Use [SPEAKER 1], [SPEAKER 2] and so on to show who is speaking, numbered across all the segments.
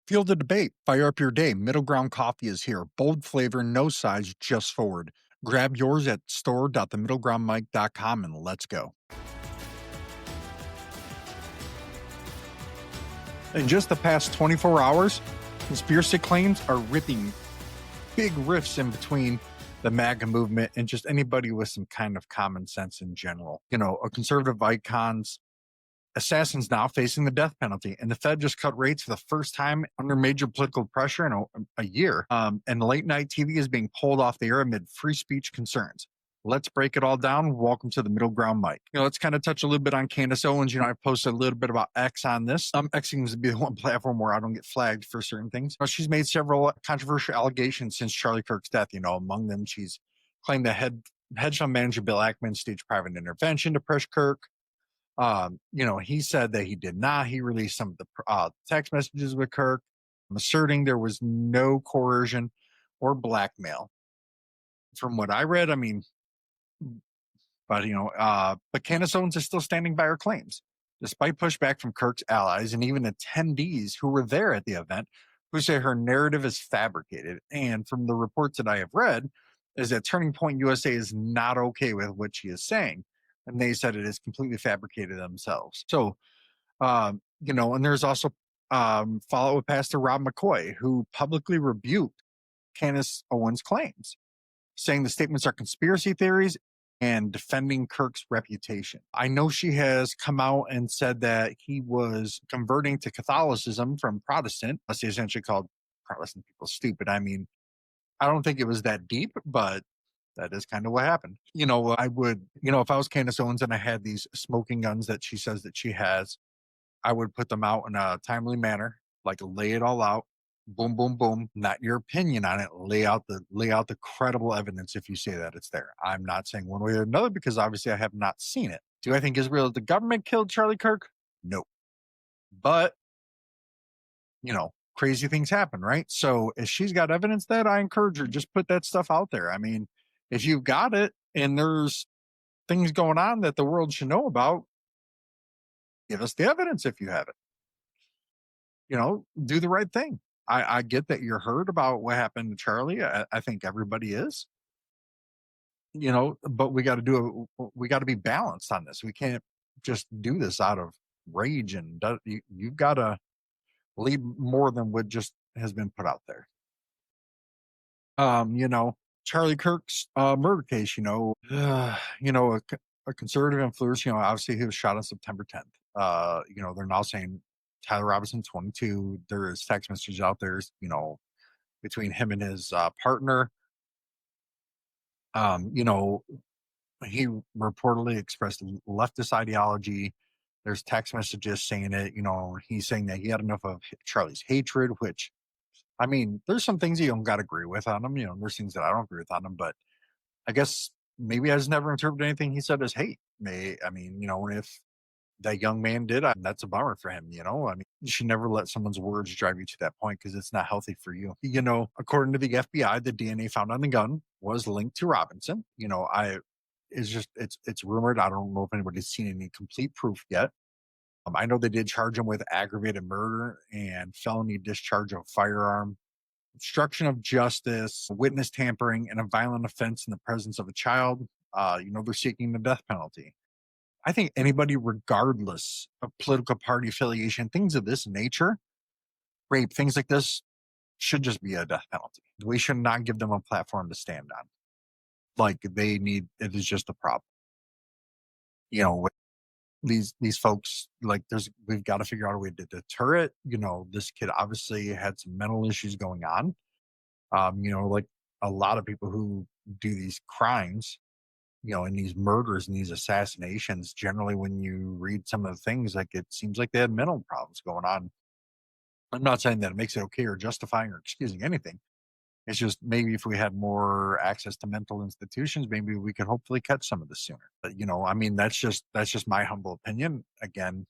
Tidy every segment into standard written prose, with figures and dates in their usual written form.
[SPEAKER 1] Feel the debate. Fire up your day. Middle Ground Coffee is here. Bold flavor, no size, just forward. Grab yours at store.themiddlegroundmike.com and let's go. In just the past 24 hours, conspiracy claims are ripping big rifts in between the MAGA movement and just anybody with some kind of common sense in general. A conservative icon's assassins now facing the death penalty, and the Fed just cut rates for the first time under major political pressure in a year. And late night TV is being pulled off the air amid free speech concerns. Let's break it all down. Welcome to the Middle Ground Mike. Let's kind of touch a little bit on Candace Owens. I've posted a little bit about X on this. X seems to be the one platform where I don't get flagged for certain things. She's made several controversial allegations since Charlie Kirk's death. Among them, she's claimed that hedge fund manager Bill Ackman staged private intervention to press Kirk. He said that he did not. He released some of the text messages with Kirk, asserting there was no coercion or blackmail. From what I read, but Candace Owens is still standing by her claims, despite pushback from Kirk's allies and even attendees who were there at the event, who say her narrative is fabricated. And from the reports that I have read, is that Turning Point USA is not okay with what she is saying. And they said it is completely fabricated themselves. So, and there's also follow with Pastor Rob McCoy, who publicly rebuked Candace Owens' claims, saying the statements are conspiracy theories and defending Kirk's reputation. I know she has come out and said that he was converting to Catholicism from Protestant. She essentially called Protestant people stupid. I don't think it was that deep, but that is kind of what happened. I would, if I was Candace Owens and I had these smoking guns that she says that she has, I would put them out in a timely manner, like lay it all out. Boom, boom, boom. Not your opinion on it. Lay out the credible evidence if you say that it's there. I'm not saying one way or another because obviously I have not seen it. Do I think Israel, the government killed Charlie Kirk? No. But, crazy things happen, right? So if she's got evidence that, I encourage her, just put that stuff out there. If you've got it and there's things going on that the world should know about, give us the evidence if you have it. Do the right thing. I get that you're hurt about what happened to Charlie. I think everybody is. But we got to be balanced on this. We can't just do this out of rage, and you've got to lead more than what just has been put out there. Charlie Kirk's murder case, a conservative influence, obviously he was shot on September 10th. They're now saying Tyler Robinson, 22. There is text messages out there, between him and his partner. He reportedly expressed leftist ideology. There's text messages saying it. He's saying that he had enough of Charlie's hatred, which, there's some things you don't got to agree with on him. There's things that I don't agree with on him, but I guess maybe I just never interpreted anything he said as hate. If that young man did, that's a bummer for him. You should never let someone's words drive you to that point because it's not healthy for you. According to the FBI, the DNA found on the gun was linked to Robinson. It's rumored. I don't know if anybody's seen any complete proof yet. I know they did charge him with aggravated murder and felony discharge of a firearm, obstruction of justice, witness tampering, and a violent offense in the presence of a child. They're seeking the death penalty. I think anybody, regardless of political party affiliation, things of this nature, rape, things like this, should just be a death penalty. We should not give them a platform to stand on. It is just a problem. These folks, we've got to figure out a way to deter it. This kid obviously had some mental issues going on. Like a lot of people who do these crimes, and these murders and these assassinations, generally when you read some of the things, it seems like they had mental problems going on. I'm not saying that it makes it okay or justifying or excusing anything. It's just maybe if we had more access to mental institutions, maybe we could hopefully catch some of this sooner. But, that's just my humble opinion. Again,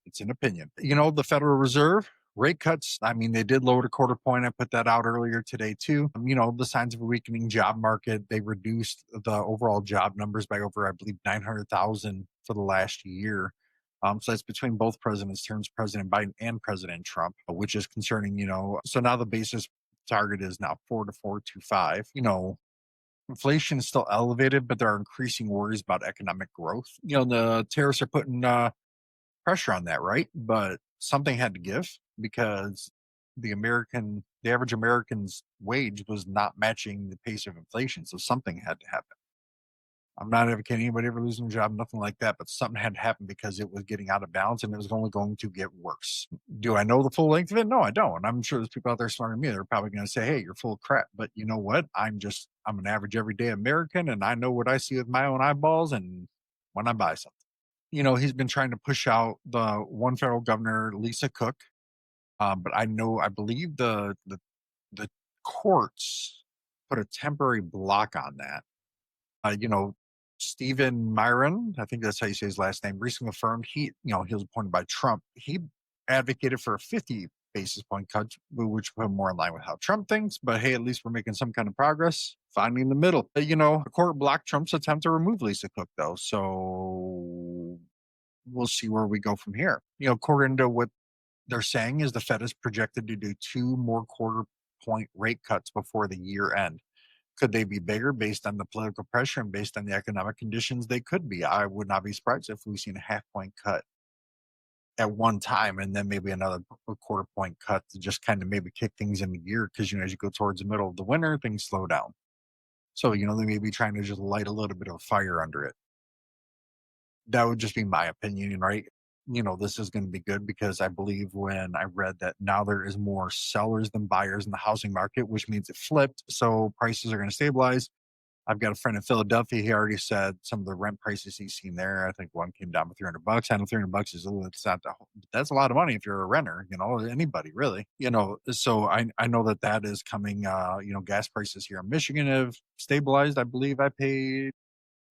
[SPEAKER 1] it's an opinion. The Federal Reserve rate cuts, they did lower a quarter point. I put that out earlier today too. The signs of a weakening job market, they reduced the overall job numbers by over, I believe, 900,000 for the last year. So that's between both presidents' terms, President Biden and President Trump, which is concerning, So now the basis target is now 4 to 4.25. Inflation is still elevated, but there are increasing worries about economic growth. The tariffs are putting pressure on that, right? But something had to give because the average American's wage was not matching the pace of inflation. So something had to happen. I'm not advocating anybody ever losing their job, nothing like that, but something had to happen because it was getting out of balance and it was only going to get worse. Do I know the full length of it? No, I don't. And I'm sure there's people out there smarter than me. They're probably going to say, hey, you're full of crap. But you know what? I'm an average everyday American and I know what I see with my own eyeballs and when I buy something. He's been trying to push out the one federal governor, Lisa Cook. But I believe the courts put a temporary block on that. Stephen Myron, I think that's how you say his last name, recently affirmed he was appointed by Trump. He advocated for a 50 basis point cut, which put more in line with how Trump thinks. But hey, at least we're making some kind of progress, finding the middle. The court blocked Trump's attempt to remove Lisa Cook, though. So we'll see where we go from here. According to what they're saying is the Fed is projected to do 2 more quarter point rate cuts before the year end. Could they be bigger based on the political pressure and based on the economic conditions? They could be. I would not be surprised if we've seen a half point cut at one time and then maybe another quarter point cut to just kind of maybe kick things into gear because, as you go towards the middle of the winter, things slow down. So, they may be trying to just light a little bit of fire under it. That would just be my opinion, right? This is going to be good because I believe when I read that now there is more sellers than buyers in the housing market, which means it flipped. So prices are going to stabilize. I've got a friend in Philadelphia. He already said some of the rent prices he's seen there. I think one came down to $300. I know $300 is that's a lot of money if you're a renter, anybody really, so I know that is coming. Gas prices here in Michigan have stabilized. I believe I paid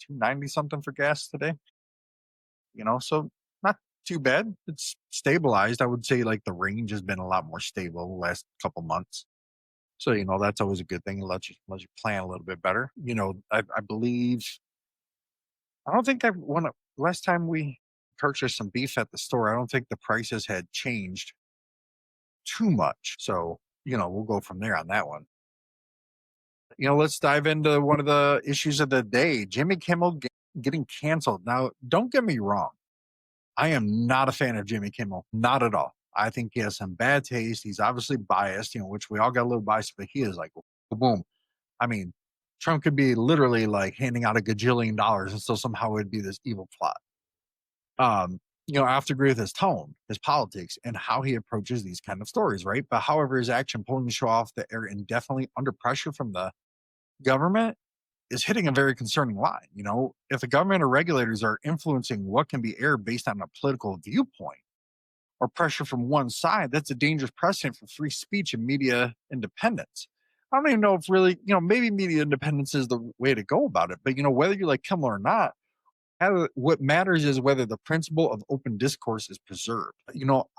[SPEAKER 1] $2.90 something for gas today, so not too bad. It's stabilized. I would say like the range has been a lot more stable the last couple months. So, that's always a good thing. It lets you plan a little bit better. I believe, I don't think last time we purchased some beef at the store, I don't think the prices had changed too much. So, we'll go from there on that one. Let's dive into one of the issues of the day. Jimmy Kimmel getting canceled. Now, don't get me wrong. I am not a fan of Jimmy Kimmel. Not at all. I think he has some bad taste. He's obviously biased, which we all got a little biased, but he is like, boom. I mean, Trump could be literally like handing out $1 gajillion and still somehow it'd be this evil plot. I have to agree with his tone, his politics, and how he approaches these kind of stories, right? But however, his action pulling the show off that are indefinitely under pressure from the government is hitting a very concerning line. If the government or regulators are influencing what can be aired based on a political viewpoint or pressure from one side, that's a dangerous precedent for free speech and media independence. I don't even know if really, maybe media independence is the way to go about it. But, whether you like Kimmel or not, what matters is whether the principle of open discourse is preserved.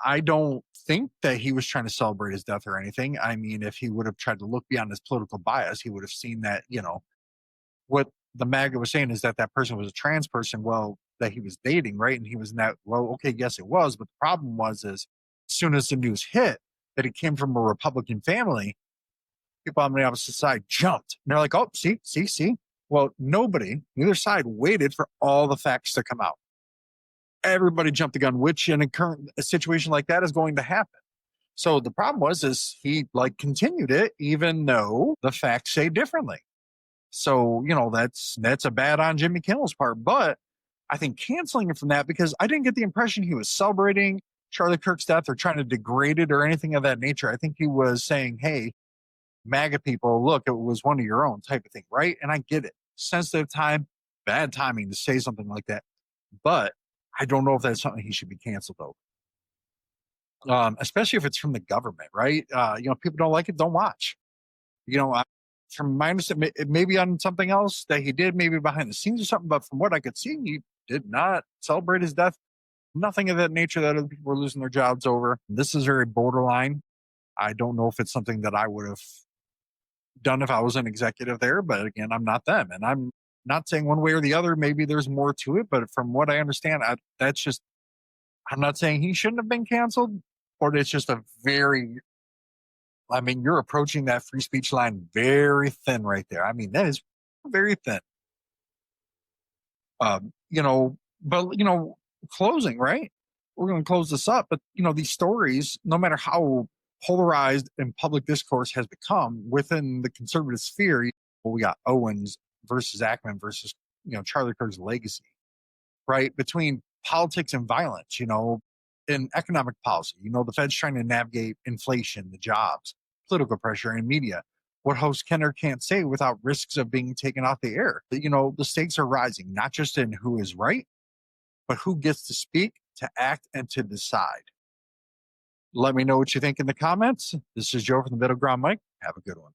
[SPEAKER 1] I don't think that he was trying to celebrate his death or anything. I mean, if he would have tried to look beyond his political bias, he would have seen that, what the MAGA was saying is that person was a trans person, that he was dating, right? And he was not, okay, yes, it was. But the problem was as soon as the news hit that he came from a Republican family, people on the opposite side jumped. And they're like, oh, see. Well, neither side waited for all the facts to come out. Everybody jumped the gun, which in a situation like that is going to happen. So the problem is he continued it, even though the facts say differently. So, that's a bad on Jimmy Kimmel's part, but I think canceling him from that because I didn't get the impression he was celebrating Charlie Kirk's death or trying to degrade it or anything of that nature. I think he was saying, hey, MAGA people, look, it was one of your own type of thing, right? And I get it. Sensitive time, bad timing to say something like that. But I don't know if that's something he should be canceled over. Especially if it's from the government, right? People don't like it, don't watch. From my understanding, maybe on something else that he did, maybe behind the scenes or something, but from what I could see, he did not celebrate his death. Nothing of that nature that other people were losing their jobs over. This is very borderline. I don't know if it's something that I would have done if I was an executive there, but again, I'm not them. And I'm not saying one way or the other, maybe there's more to it, but from what I understand, that's just I'm not saying he shouldn't have been canceled, but it's just a very, I mean, you're approaching that free speech line very thin right there. I mean, that is very thin. But closing, right? We're going to close this up, but these stories, no matter how polarized and public discourse has become within the conservative sphere, we got Owens versus Ackman versus Charlie Kirk's legacy, right? Between politics and violence, in economic policy, the Fed's trying to navigate inflation, the jobs, political pressure, and media. What host can or can't say without risks of being taken off the air. The stakes are rising, not just in who is right, but who gets to speak, to act, and to decide. Let me know what you think in the comments. This is Joe from the Middle Ground Mike. Have a good one.